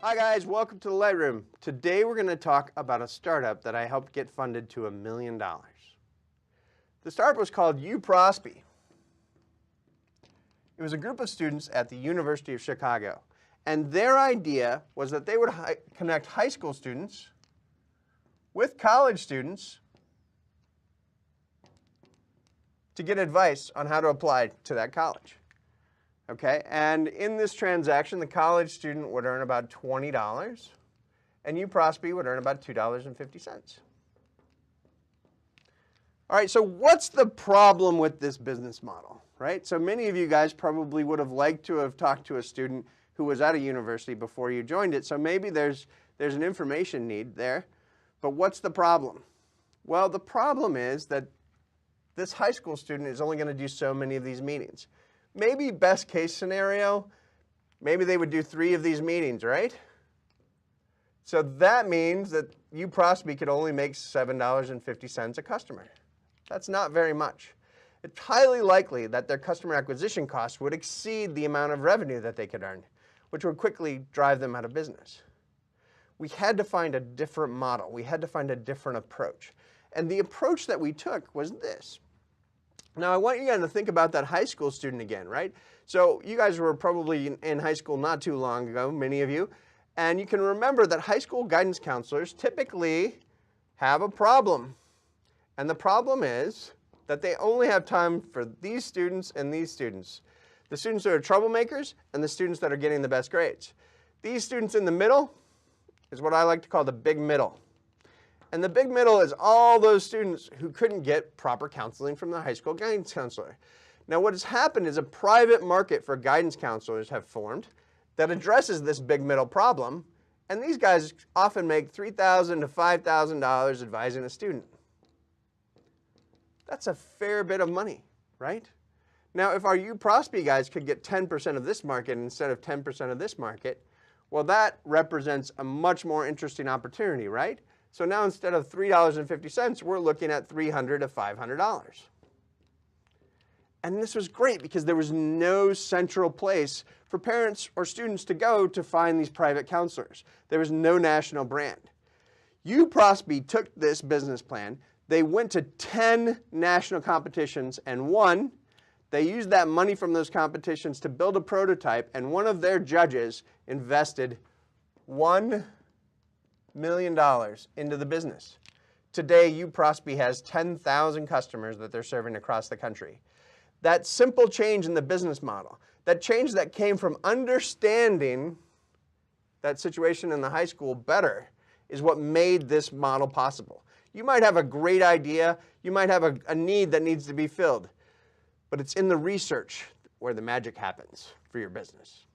Hi guys, welcome to the Lightroom. Today we're going to talk about a startup that I helped get funded to $1 million. The startup was called UProspie. It was a group of students at the University of Chicago, and their idea was that they would connect high school students with college students to get advice on how to apply to that college. Okay, and in this transaction, the college student would earn about $20, and UProspie would earn about $2.50. All right, so what's the problem with this business model, right? So many of you guys probably would have liked to have talked to a student who was at a university before you joined it, so maybe there's an information need there. But what's the problem? Well, the problem is that this high school student is only going to do so many of these meetings. Maybe best case scenario, maybe they would do 3 of these meetings, right? So that means that UProspie could only make $7.50 a customer. That's not very much. It's highly likely that their customer acquisition costs would exceed the amount of revenue that they could earn, which would quickly drive them out of business. We had to find a different model. We had to find a different approach. And the approach that we took was this. Now, I want you guys to think about that high school student again, right? So you guys were probably in high school not too long ago, many of you, and you can remember that high school guidance counselors typically have a problem. And the problem is that they only have time for these students and these students. The students that are troublemakers and the students that are getting the best grades. These students in the middle is what I like to call the big middle. And the big middle is all those students who couldn't get proper counseling from the high school guidance counselor. Now what has happened is a private market for guidance counselors have formed that addresses this big middle problem, and these guys often make $3,000 to $5,000 advising a student. That's a fair bit of money, right? Now if our UProspie guys could get 10% of this market instead of 10% of this market, well, that represents a much more interesting opportunity, right? So now instead of $3.50, we're looking at $300 to $500. And this was great because there was no central place for parents or students to go to find these private counselors. There was no national brand. UProspie took this business plan. They went to 10 national competitions and won. They used that money from those competitions to build a prototype, and one of their judges invested $1 million into the business. Today, UProspie has 10,000 customers that they're serving across the country. That simple change in the business model, that change that came from understanding that situation in the high school better, is what made this model possible. You might have a great idea, you might have a need that needs to be filled, but it's in the research where the magic happens for your business.